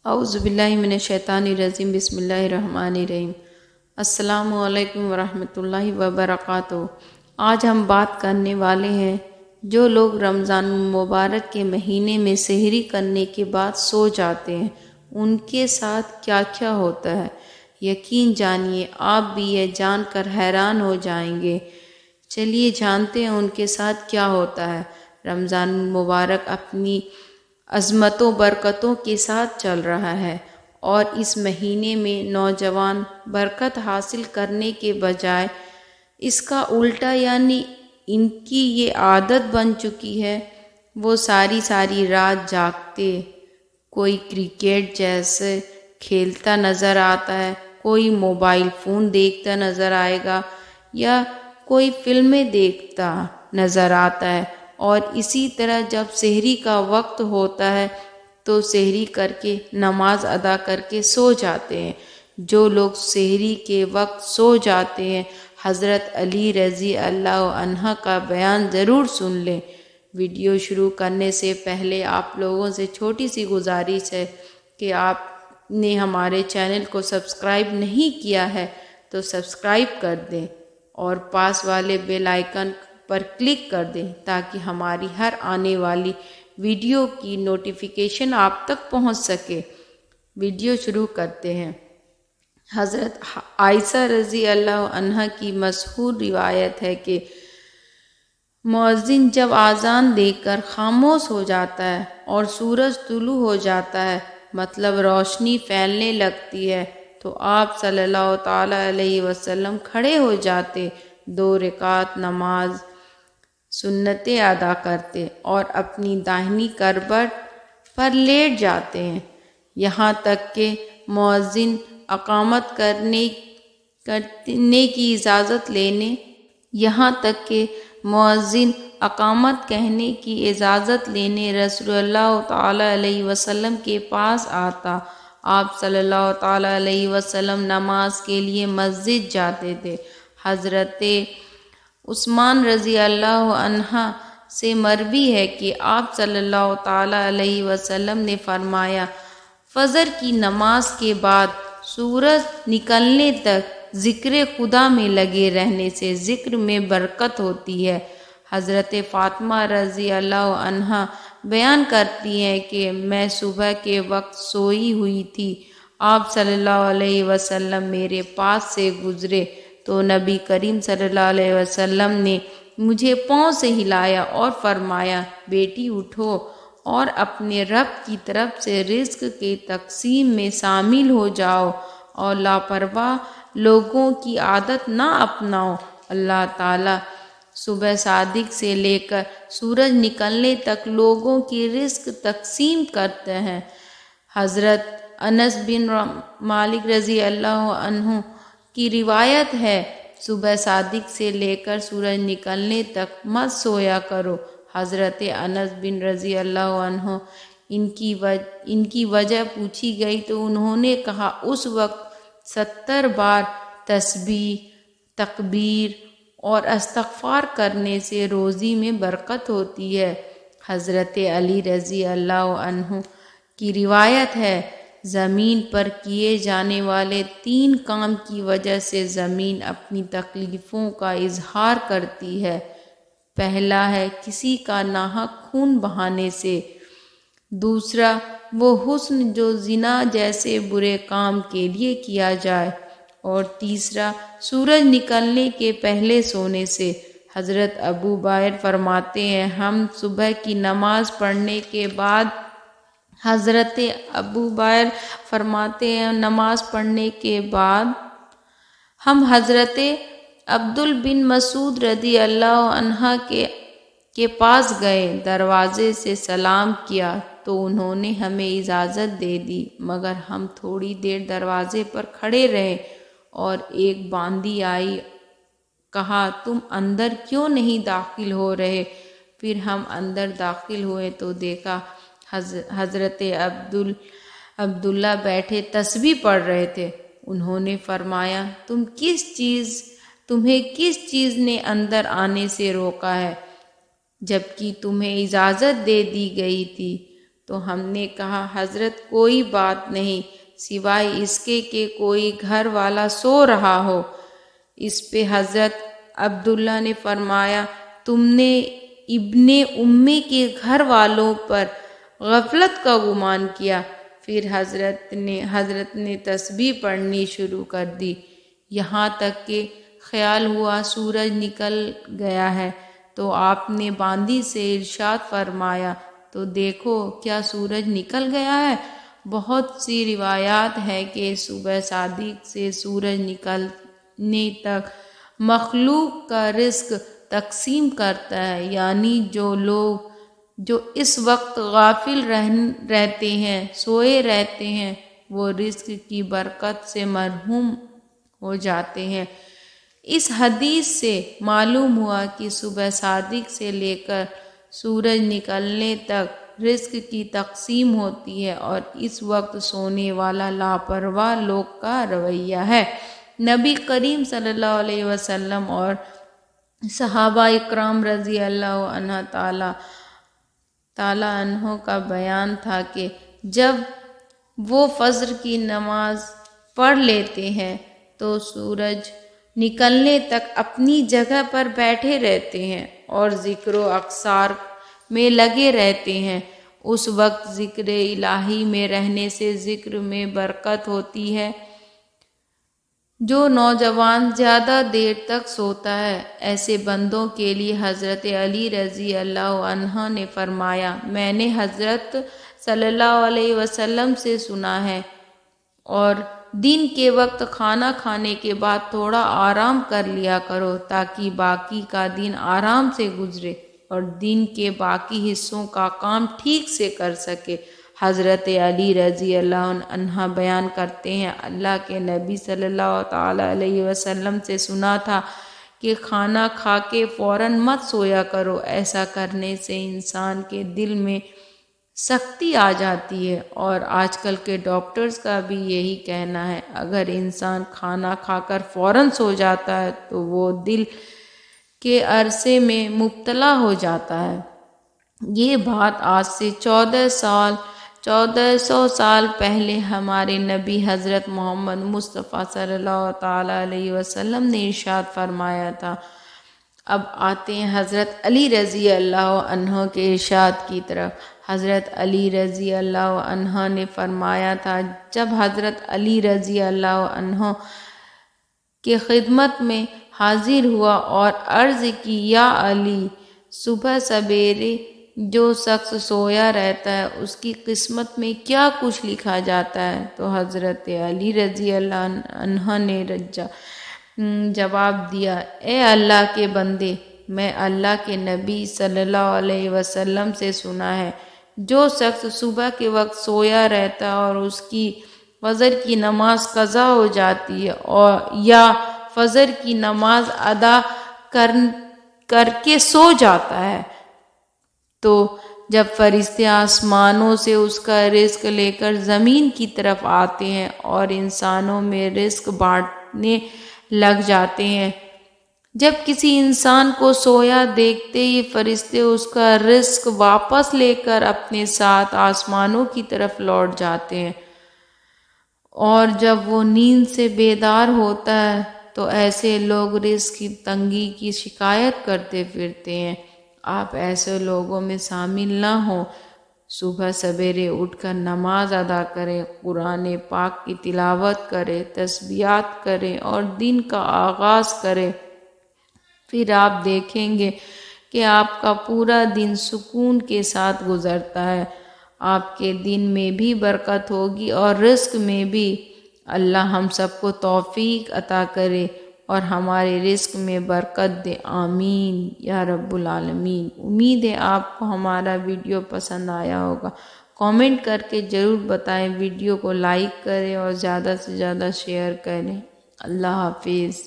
اعوذ باللہ من الشیطان الرجیم، بسم اللہ الرحمن الرحیم۔ السلام علیکم ورحمۃ اللہ وبرکاتہ۔ آج ہم بات کرنے والے ہیں جو لوگ رمضان مبارک کے مہینے میں سحری کرنے کے بعد سو جاتے ہیں، ان کے ساتھ کیا کیا ہوتا ہے۔ یقین جانیے آپ بھی یہ جان کر حیران ہو جائیں گے۔ چلیے جانتے ہیں ان کے ساتھ کیا ہوتا ہے۔ رمضان مبارک اپنی عظمتوں برکتوں کے ساتھ چل رہا ہے، اور اس مہینے میں نوجوان برکت حاصل کرنے کے بجائے اس کا الٹا یعنی ان کی یہ عادت بن چکی ہے، وہ ساری رات جاگتے، کوئی کرکٹ جیسے کھیلتا نظر آتا ہے، کوئی موبائل فون دیکھتا نظر آئے گا، یا کوئی فلمیں دیکھتا نظر آتا ہے، اور اسی طرح جب سحری کا وقت ہوتا ہے تو سحری کر کے نماز ادا کر کے سو جاتے ہیں۔ جو لوگ سحری کے وقت سو جاتے ہیں، حضرت علی رضی اللہ عنہ کا بیان ضرور سن لیں۔ ویڈیو شروع کرنے سے پہلے آپ لوگوں سے چھوٹی سی گزارش ہے کہ آپ نے ہمارے چینل کو سبسکرائب نہیں کیا ہے تو سبسکرائب کر دیں اور پاس والے بیل آئیکن پر کلک کر دیں تاکہ ہماری ہر آنے والی ویڈیو کی نوٹیفیکیشن آپ تک پہنچ سکے۔ ویڈیو شروع کرتے ہیں۔ حضرت عائشہ رضی اللہ عنہ کی مشہور روایت ہے کہ مؤذن جب اذان دے کر خاموش ہو جاتا ہے اور سورج طلوع ہو جاتا ہے، مطلب روشنی پھیلنے لگتی ہے، تو آپ صلی اللہ تعالیٰ علیہ وسلم کھڑے ہو جاتے، 2 رکعت نماز سنتیں ادا کرتے اور اپنی داہنی کربٹ پر لیٹ جاتے ہیں، یہاں تک کہ مؤذن اقامت کرنے کی اجازت لینے رسول اللہ تعالیٰ علیہ وسلم کے پاس آتا۔ آپ صلی اللہ تعالیٰ علیہ وسلم نماز کے لیے مسجد جاتے تھے۔ حضرت عثمان رضی اللہ عنہ سے مروی ہے کہ آپ صلی اللہ تعالیٰ علیہ وسلم نے فرمایا، فجر کی نماز کے بعد سورج نکلنے تک ذکر خدا میں لگے رہنے سے ذکر میں برکت ہوتی ہے۔ حضرت فاطمہ رضی اللہ عنہا بیان کرتی ہیں کہ میں صبح کے وقت سوئی ہوئی تھی، آپ صلی اللہ علیہ وسلم میرے پاس سے گزرے تو نبی کریم صلی اللہ علیہ وسلم نے مجھے پاؤں سے ہلایا اور فرمایا، بیٹی اٹھو اور اپنے رب کی طرف سے رزق کے تقسیم میں شامل ہو جاؤ، اور لاپرواہ لوگوں کی عادت نہ اپناؤ۔ اللہ تعالیٰ صبح صادق سے لے کر سورج نکلنے تک لوگوں کی رزق تقسیم کرتے ہیں۔ حضرت انس بن مالک رضی اللہ عنہ کی روایت ہے، صبح صادق سے لے کر سورج نکلنے تک مت سویا کرو۔ حضرت انس بن رضی اللہ عنہ ان کی وجہ پوچھی گئی تو انہوں نے کہا، اس وقت 70 بار تسبیح، تکبیر اور استغفار کرنے سے روزی میں برکت ہوتی ہے۔ حضرت علی رضی اللہ عنہ کی روایت ہے، زمین پر کیے جانے والے 3 کام کی وجہ سے زمین اپنی تکلیفوں کا اظہار کرتی ہے۔ پہلا ہے کسی کا ناحق خون بہانے سے، دوسرا وہ حسن جو زنا جیسے برے کام کے لیے کیا جائے، اور تیسرا سورج نکلنے کے پہلے سونے سے۔ حضرت ابو بکر فرماتے ہیں، ہم صبح کی نماز پڑھنے کے بعد ہم حضرت عبداللہ بن مسعود رضی اللہ عنہ کے پاس گئے، دروازے سے سلام کیا تو انہوں نے ہمیں اجازت دے دی، مگر ہم تھوڑی دیر دروازے پر کھڑے رہے اور ایک باندی آئی، کہا، تم اندر کیوں نہیں داخل ہو رہے؟ پھر ہم اندر داخل ہوئے تو دیکھا حضرت عبداللہ بیٹھے تسبیح پڑھ رہے تھے۔ انہوں نے فرمایا، تمہیں کس چیز نے اندر آنے سے روکا ہے جبکہ تمہیں اجازت دے دی گئی تھی؟ تو ہم نے کہا حضرت کوئی بات نہیں سوائے اس کے کہ کوئی گھر والا سو رہا ہو۔ اس پہ حضرت عبداللہ نے فرمایا تم نے ابن امی کے گھر والوں پر غفلت کا گمان کیا۔ پھر حضرت نے تسبیح پڑھنی شروع کر دی، یہاں تک کہ خیال ہوا سورج نکل گیا ہے۔ تو آپ نے باندی سے ارشاد فرمایا تو دیکھو کیا سورج نکل گیا ہے۔ بہت سی روایات ہے کہ صبح صادق سے سورج نکلنے تک مخلوق کا رزق تقسیم کرتا ہے، یعنی جو لوگ جو اس وقت غافل رہتے ہیں، سوئے رہتے ہیں، وہ رزق کی برکت سے محروم ہو جاتے ہیں۔ اس حدیث سے معلوم ہوا کہ صبح صادق سے لے کر سورج نکلنے تک رزق کی تقسیم ہوتی ہے اور اس وقت سونے والا لاپرواہ لوگ کا رویہ ہے۔ نبی کریم صلی اللہ علیہ وسلم اور صحابہ اکرام رضی اللہ تعالی عنہ کا بیان تھا کہ جب وہ فجر کی نماز پڑھ لیتے ہیں تو سورج نکلنے تک اپنی جگہ پر بیٹھے رہتے ہیں اور ذکر و اذکار میں لگے رہتے ہیں۔ اس وقت ذکر الہی میں رہنے سے ذکر میں برکت ہوتی ہے۔ جو نوجوان زیادہ دیر تک سوتا ہے ایسے بندوں کے لیے حضرت علی رضی اللہ عنہ نے فرمایا میں نے حضرت صلی اللہ علیہ وسلم سے سنا ہے اور دن کے وقت کھانا کھانے کے بعد تھوڑا آرام کر لیا کرو تاکہ باقی کا دن آرام سے گزرے اور دن کے باقی حصوں کا کام ٹھیک سے کر سکے۔ حضرت علی رضی اللہ عنہ بیان کرتے ہیں اللہ کے نبی صلی اللہ تعالی علیہ وسلم سے سنا تھا کہ کھانا کھا کے فوراً مت سویا کرو، ایسا کرنے سے انسان کے دل میں سختی آ جاتی ہے۔ اور آج کل کے ڈاکٹرز کا بھی یہی کہنا ہے اگر انسان کھانا کھا کر فوراً سو جاتا ہے تو وہ دل کے عرصے میں مبتلا ہو جاتا ہے۔ یہ بات آج سے 1400 سال پہلے ہمارے نبی حضرت محمد مصطفیٰ صلی اللہ تعالی علیہ وسلم نے ارشاد فرمایا تھا۔ اب آتے ہیں حضرت علی رضی اللہ عنہ کے ارشاد کی طرف۔ حضرت علی رضی اللہ عنہ نے فرمایا تھا جب حضرت علی رضی اللہ عنہ کے خدمت میں حاضر ہوا اور عرض کی یا علی صبح سویرے جو شخص سویا رہتا ہے اس کی قسمت میں کیا کچھ لکھا جاتا ہے؟ تو حضرت علی رضی اللہ عنہ نے جواب دیا اے اللہ کے بندے میں اللہ کے نبی صلی اللہ علیہ وسلم سے سنا ہے جو شخص صبح کے وقت سویا رہتا ہے اور اس کی فجر کی نماز قضا ہو جاتی ہے اور یا فجر کی نماز ادا کر کے سو جاتا ہے تو جب فرشتے آسمانوں سے اس کا رزق لے کر زمین کی طرف آتے ہیں اور انسانوں میں رزق بانٹنے لگ جاتے ہیں، جب کسی انسان کو سویا دیکھتے ہی فرشتے اس کا رزق واپس لے کر اپنے ساتھ آسمانوں کی طرف لوٹ جاتے ہیں، اور جب وہ نیند سے بیدار ہوتا ہے تو ایسے لوگ رزق کی تنگی کی شکایت کرتے پھرتے ہیں۔ آپ ایسے لوگوں میں شامل نہ ہوں۔ صبح سویرے اٹھ کر نماز ادا کریں، قرآن پاک کی تلاوت کریں، تسبیحات کریں اور دن کا آغاز کریں، پھر آپ دیکھیں گے کہ آپ کا پورا دن سکون کے ساتھ گزرتا ہے۔ آپ کے دن میں بھی برکت ہوگی اور رزق میں بھی۔ اللہ ہم سب کو توفیق عطا کرے اور ہمارے رزق میں برکت دے، آمین یا رب العالمین۔ امید ہے آپ کو ہمارا ویڈیو پسند آیا ہوگا۔ کامنٹ کر کے ضرور بتائیں، ویڈیو کو لائک کریں اور زیادہ سے زیادہ شیئر کریں۔ اللہ حافظ۔